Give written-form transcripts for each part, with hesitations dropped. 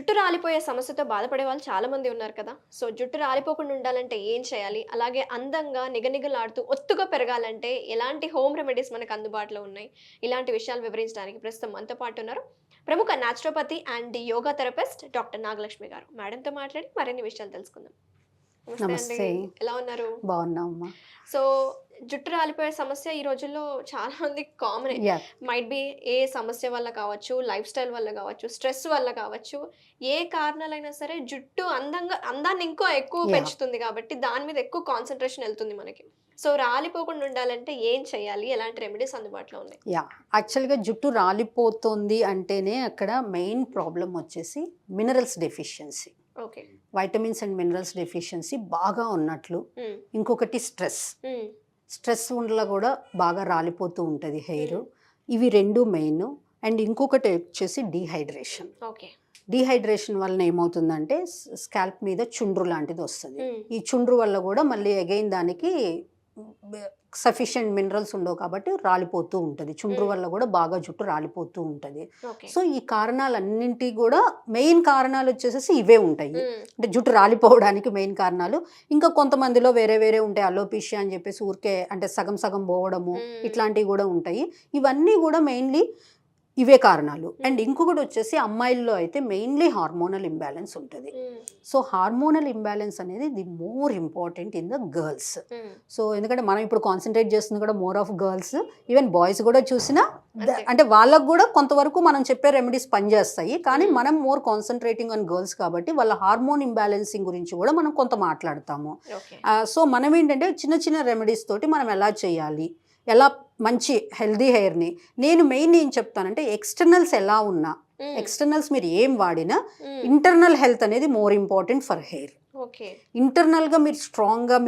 జుట్టు రాలిపోయే సమస్యతో బాధపడే వాళ్ళు చాలా మంది ఉన్నారు కదా! సో, జుట్టు రాలిపోకుండా ఉండాలంటే ఏం చేయాలి? అలాగే అందంగా నిగనిగలాడుతూ ఒత్తుగా పెరగాలంటే ఎలాంటి హోమ్ రెమెడీస్ మనకు అందుబాటులో ఉన్నాయి? ఇలాంటి విషయాలు వివరించడానికి ప్రస్తుతం మనతో పాటు ఉన్నారు. ప్రముఖ naturopathy and yoga therapist doctor Nagalakshmi గారు. మేడంతో మాట్లాడి మరిన్ని విషయాలు తెలుసుకుందాం. నమస్తే అండి. నమస్తే. ఎలా ఉన్నారు? బాగున్నామమ్మా. సో, జుట్టు రాలిపోయే సమస్య ఈ రోజుల్లో చాలా మందికి కామనే. యాహ్! మైట్ బీ ఏ సమస్య వల్ల కావచ్చు, లైఫ్ స్టైల్ వల్ల కావచ్చు, స్ట్రెస్ వల్ల కావచ్చు, ఏ కారణాలైనా సరే జుట్టు అందాన్ని ఇంకో ఎక్కువ యాహ్! పెంచుతుంది కాబట్టి దాని మీద ఎక్కువ కాన్సంట్రేషన్ ఎళ్తుంది మనకి. సో, రాలిపోకుండా ఉండాలంటే ఏం చేయాలి? ఎలాంటి రెమెడీస్ అందుబాటులో ఉన్నాయి? యాక్చువల్‌గా జుట్టు రాలిపోతుంది అంటేనే అక్కడ మెయిన్ ప్రాబ్లమ్ వచ్చేసి minerals deficiency. Okay. Vitamins and minerals deficiency బాగా ఉన్నట్లు. హ్మ్. ఇంకొకటి స్ట్రెస్. హ్మ్. స్ట్రెస్ వల్ల కూడా బాగా రాలిపోతూ ఉంటది హెయిర్. హ్మ్. ఇవి 2 మెయిన్. అండ్ ఇంకొకటి వచ్చేసి డీహైడ్రేషన్. ఓకే. డీహైడ్రేషన్ వలన ఏమవుతుందంటే స్కాల్ప్ మీద చుండ్రు లాంటిది వస్తది. హ్మ్. ఈ చుండ్రు వల్ల కూడా మళ్ళీ అగైన్ దానికి సఫిషియెంట్ మినరల్స్ ఉండవు కాబట్టి రాలిపోతూ ఉంటుంది. చుండ్రు హ్మ్. వల్ల కూడా బాగా జుట్టు రాలిపోతూ ఉంటుంది. ఓకే. సో ఈ కారణాలన్నింటి కూడా మెయిన్ కారణాలు వచ్చేసేసి ఇవే ఉంటాయి. హ్మ్. అంటే జుట్టు రాలిపోవడానికి మెయిన్ కారణాలు. ఇంకా కొంతమందిలో వేరే వేరే ఉంటాయి. అలోపేషియా అని చెప్పేసి ఊరికే అంటే సగం సగం పోవడము హ్మ్. ఇట్లాంటివి కూడా ఉంటాయి. ఇవన్నీ కూడా మెయిన్లీ ఇవే కారణాలు. అండ్ హ్మ్. ఇంకొకటి వచ్చేసి అమ్మాయిల్లో అయితే మెయిన్లీ హార్మోనల్ ఇంబ్యాలెన్స్ ఉంటుంది. హ్మ్. సో హార్మోనల్ ఇంబ్యాలెన్స్ అనేది the more important in the girls. హ్మ్. సో ఎందుకంటే మనం ఇప్పుడు కాన్సన్ట్రేట్ చేస్తుంది కూడా more of girls. Even boys కూడా చూసినా అంతే. అంటే వాళ్ళకు కూడా కొంతవరకు మనం చెప్పే రెమెడీస్ పనిచేస్తాయి. కానీ హ్మ్. మనం మోర్ కాన్సన్ట్రేటింగ్ ఆన్ గర్ల్స్ కాబట్టి వాళ్ళ హార్మోన్ ఇంబ్యాలెన్సింగ్ గురించి కూడా మనం కొంత మాట్లాడతాము. ఓకే. సో మనం ఏంటంటే చిన్న చిన్న రెమెడీస్ తోటి మనం ఎలా చేయాలి, ఎలా మంచి హెల్దీ హెయిర్ని నేను మెయిన్ ఏం చెప్తానంటే ఎక్స్టర్నల్స్ ఎలా ఉన్నా, హ్మ్. ఎక్స్టర్నల్స్ మీరు ఏం వాడినా హ్మ్. ఇంటర్నల్ హెల్త్ అనేది more important for hair. Okay. ఇంటర్నల్గా మీరు స్ట్రాంగ్గా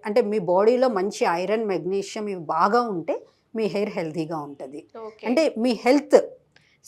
అంటే మీ బాడీలో మంచి ఐరన్ మెగ్నీషియం ఇవి బాగా ఉంటే మీ హెయిర్ హెల్తీగా ఉంటుంది. ఓకే. అంటే మీ హెల్త్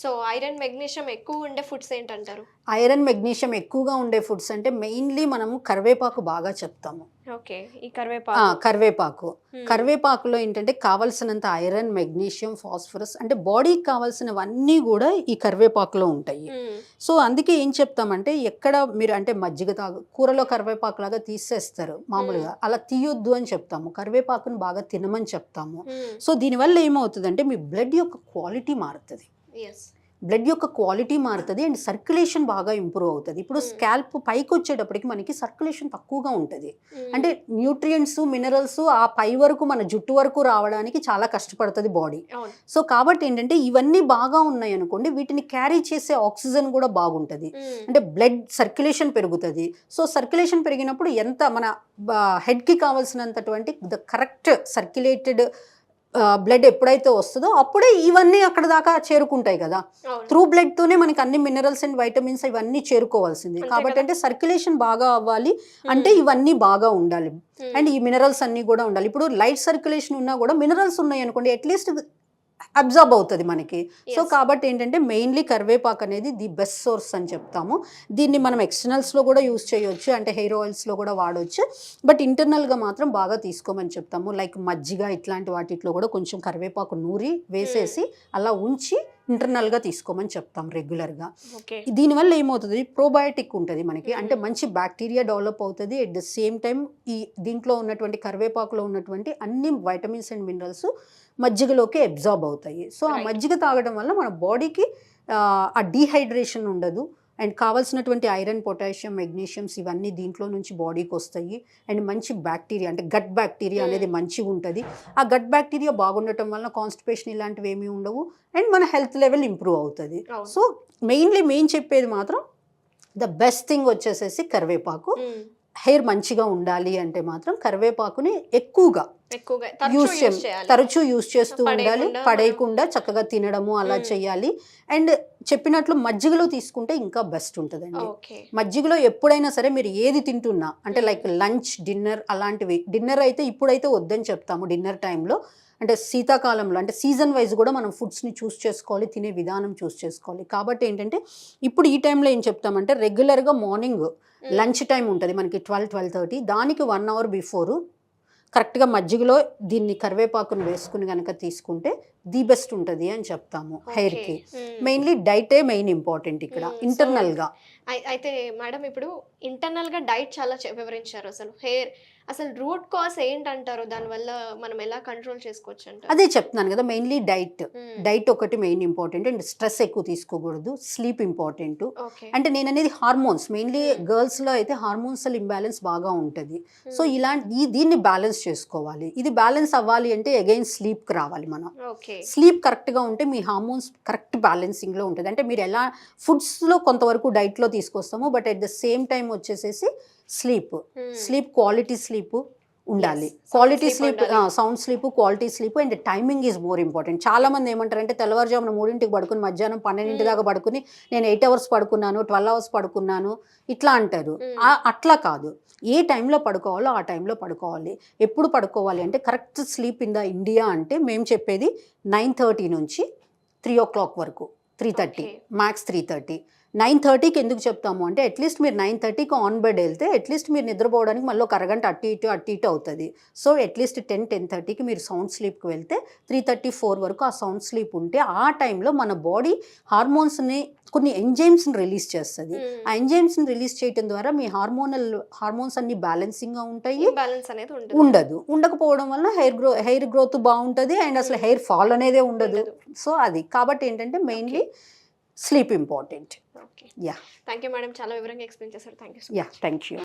సో, ఐరన్, మెగ్నీషియం ఎక్కువ ఉండే ఫుడ్స్ ఏంటంటారు? ఐరన్ మెగ్నీషియం ఎక్కువగా ఉండే ఫుడ్స్ అంటే మెయిన్లీ మనము కరివేపాకు బాగా చెప్తాము. ఓకే. ఈ కరివేపాకు. కరివేపాకు. హ్మ్. కరివేపాకులో ఏంటంటే కావాల్సినంత ఐరన్, మెగ్నీషియం, ఫాస్ఫరస్ అంటే బాడీకి కావాల్సినవన్నీ కూడా ఈ కరివేపాకులో ఉంటాయి. హ్మ్. సో అందుకే ఏం చెప్తామంటే ఎక్కడ మీరు అంటే మజ్జిగ కూరలో కరివేపాకు లాగా తీసేస్తారు మామూలుగా. అలా తీయొద్దు అని చెప్తాము. కరివేపాకును బాగా తినమని చెప్తాము. హ్మ్. సో దీనివల్ల ఏమవుతుందంటే మీ బ్లడ్ యొక్క క్వాలిటీ మారుతుంది. యెస్. బ్లడ్ యొక్క క్వాలిటీ మారుతుంది అండ్ సర్క్యులేషన్ బాగా ఇంప్రూవ్ అవుతుంది. ఇప్పుడు హ్మ్. స్కాల్ప్ పైకి వచ్చేటప్పటికి మనకి సర్క్యులేషన్ తక్కువగా ఉంటుంది. అంటే హ్మ్. న్యూట్రియంట్స్, మినరల్స్ ఆ పై వరకు మన జుట్టు వరకు రావడానికి చాలా కష్టపడుతుంది బాడీ. అవును. సో కాబట్టి ఏంటంటే ఇవన్నీ బాగా ఉన్నాయి అనుకోండి, వీటిని క్యారీ చేసే ఆక్సిజన్ కూడా బాగుంటుంది. హ్మ్. అంటే బ్లడ్ సర్క్యులేషన్ పెరుగుతుంది. సో సర్క్యులేషన్ పెరిగినప్పుడు ఎంత మన హెడ్కి కావాల్సినంతటువంటి ద కరెక్ట్ సర్క్యులేటెడ్ బ్లడ్ ఎప్పుడైతే వస్తుందో అప్పుడే ఇవన్నీ అక్కడ దాకా చేరుకుంటాయి కదా. అవును. త్రూ బ్లడ్తోనే మనకి అన్ని మినరల్స్ అండ్ వైటమిన్స్ ఇవన్నీ చేరుకోవాల్సింది. అంతే కాబట్టి కదా. అంటే సర్క్యులేషన్ బాగా అవ్వాలి అంటే హ్మ్. ఇవన్నీ బాగా ఉండాలి. హ్మ్. అండ్ ఈ మినరల్స్ అన్నీ కూడా ఉండాలి. ఇప్పుడు లైట్ సర్క్యులేషన్ ఉన్నా కూడా మినరల్స్ ఉన్నాయి అనుకోండి అట్లీస్ట్ అబ్జార్బ్ అవుతుంది మనకి. So yes. కాబట్టి ఏంటంటే మెయిన్లీ కరివేపాకు అనేది ది బెస్ట్ సోర్స్ అని చెప్తాము. దీన్ని మనం ఎక్స్టర్నల్స్లో కూడా యూస్ చేయొచ్చు, అంటే హెయిర్ ఆయిల్స్లో కూడా వాడవచ్చు. బట్ ఇంటర్నల్గా మాత్రం బాగా తీసుకోమని చెప్తాము. లైక్ మజ్జిగ ఇట్లాంటి వాటిలో కూడా కొంచెం కరివేపాకు నూరి హ్మ్. వేసేసి అలా ఉంచి ఇంటర్నల్గా తీసుకోమని చెప్తాం రెగ్యులర్గా. ఓకే. దీనివల్ల ఏమవుతుంది ప్రోబయోటిక్ ఉంటుంది మనకి. అంటే హ్మ్. మంచి బ్యాక్టీరియా డెవలప్ అవుతుంది. ఎట్ ద సేమ్ టైం ఈ దీంట్లో ఉన్నటువంటి కరివేపాకులో ఉన్నటువంటి అన్ని వైటమిన్స్ అండ్ మినరల్స్ మజ్జిగలోకి అబ్జార్బ్ అవుతాయి. సో ఆ రైట్. మజ్జిగ తాగడం వల్ల మన బాడీకి ఆ డీహైడ్రేషన్ ఉండదు. అండ్ కావాల్సినటువంటి ఐరన్, పొటాషియం, మెగ్నీషియమ్స్ ఇవన్నీ దీంట్లో నుంచి బాడీకి వస్తాయి. అండ్ మంచి బ్యాక్టీరియా అంటే గట్ బ్యాక్టీరియా అనేది హ్మ్. మంచిగా ఉంటుంది. ఆ గట్ బ్యాక్టీరియా బాగుండటం వల్ల కాన్స్టిపేషన్ ఇలాంటివి ఏమీ ఉండవు. అండ్ మన హెల్త్ లెవెల్ ఇంప్రూవ్ అవుతుంది. అవును. సో మెయిన్లీ మేము చెప్పేది మాత్రం ద బెస్ట్ థింగ్ వచ్చేసేసి కరివేపాకు. హ్మ్. హెయిర్ మంచిగా ఉండాలి అంటే మాత్రం కరివేపాకుని ఎక్కువగా ఎక్కువగా తరచూ యూజ్ చేయాలి. తరచూ యూజ్ చేస్తూ ఉండాలి. పడేయకుండా మనం. పడేయకుండా చక్కగా తినడము అలా హ్మ్. చేయాలి. అండ్ చెప్పినట్లు మజ్జిగలో తీసుకుంటే ఇంకా బెస్ట్ ఉంటుందండి. ఓకే. మజ్జిగలో ఎప్పుడైనా సరే మీరు ఏది తింటున్నా అంటే హ్మ్. లైక్ లంచ్, డిన్నర్ అలాంటివి. డిన్నర్ అయితే ఇప్పుడైతే వద్దని చెప్తాము. డిన్నర్ టైంలో అంటే శీతాకాలంలో అంటే సీజన్ వైజ్ కూడా మనం ఫుడ్స్ని చూస్ చేసుకోవాలి, తినే విధానం చూస్ చేసుకోవాలి. కాబట్టి ఏంటంటే ఇప్పుడు ఈ టైంలో ఏం చెప్తామంటే రెగ్యులర్గా మార్నింగ్ హ్మ్. లంచ్ టైం ఉంటుంది మనకి 12-12:30. దానికి 1 అవర్ బిఫోరు కరెక్ట్గా మజ్జిగలో దీన్ని కరివేపాకును వేసుకుని కనుక తీసుకుంటే ది బెస్ట్ ఉంటుంది అని చెప్తాము హెయిర్కి. మెయిన్లీ డైటే మెయిన్ ఇంపార్టెంట్ ఇక్కడ ఇంటర్నల్గా. అయితే మేడం ఇప్పుడు ఇంటర్నల్ గా డైట్ చాలా వివరించారు. అసలు రూట్ కాజ్ ఏంటంటారు? దానివల్ల మనం ఎలా కంట్రోల్ చేసుకోవచ్చు అంటారు? అదే చెప్తున్నాను కదా, మెయిన్లీ డైట్ ఒకటి మెయిన్ ఇంపార్టెంట్. అండ్ స్ట్రెస్ ఎక్కువ తీసుకోకూడదు, స్లీప్ ఇంపార్టెంట్. అంటే నేను అనేది హార్మోన్స్, మెయిన్లీ గర్ల్స్లో అయితే హార్మోన్సల్ ఇంబ్యాలెన్స్ బాగా ఉంటుంది. సో దీన్ని బ్యాలెన్స్ చేసుకోవాలి. ఇది బ్యాలెన్స్ అవ్వాలి అంటే అగైన్ స్లీప్కి రావాలి మనం. స్లీప్ కరెక్ట్గా ఉంటే మీ హార్మోన్స్ కరెక్ట్ బ్యాలెన్సింగ్లో ఉంటుంది. అంటే మీరు ఎలా ఫుడ్స్లో కొంతవరకు డైట్లో తీసుకొస్తాము, but at the same time వచ్చేసేసి స్లీప్ క్వాలిటీ స్లీప్ ఉండాలి. Quality sleep, sound sleep, quality sleep and timing is more important. చాలా మంది ఏమంటారంటే తెల్లవారుజామున 3ంటికి పడుకుని మధ్యాహ్నం 12 దాకా పడుకుని నేను 8 hours పడుకున్నాను, 12 hours పడుకున్నాను ఇట్లా అంటారు. అట్లా కాదు, ఏ టైంలో పడుకోవాలో ఆ టైంలో పడుకోవాలి. ఎప్పుడు పడుకోవాలి అంటే correct sleep in the India అంటే మేము చెప్పేది 9:30 నుంచి 3 o'clock వరకు, 3:30 మ్యాక్స్ 3:30. 9:30కి ఎందుకు చెప్తాము అంటే అట్లీస్ట్ మీరు 9:30కి ఆన్ బెడ్ వెళ్తే అట్లీస్ట్ మీరు నిద్రపోవడానికి మళ్ళీ ఒక అరగంట అటు ఇటు అవుతుంది. సో అట్లీస్ట్ 10-10:30కి మీరు సౌండ్ స్లీప్కి వెళ్తే 3:34 వరకు ఆ సౌండ్ స్లీప్ ఉంటే ఆ టైంలో మన బాడీ హార్మోన్స్ని, కొన్ని ఎంజైమ్స్ని రిలీజ్ చేస్తుంది. ఆ ఎంజైమ్స్ని రిలీజ్ చేయడం ద్వారా మీ హార్మోన్స్ అన్ని బ్యాలెన్సింగ్గా ఉంటాయి. ఉండకపోవడం వల్ల హెయిర్ గ్రోత్ బాగుంటుంది అండ్ అసలు హెయిర్ ఫాల్ అనేదే ఉండదు. సో అది కాబట్టి ఏంటంటే mainly sleep important. Thank you madam, చాలా వివరంగా ఎక్స్ప్లెయిన్ చేశారు. Thank you. Thank you.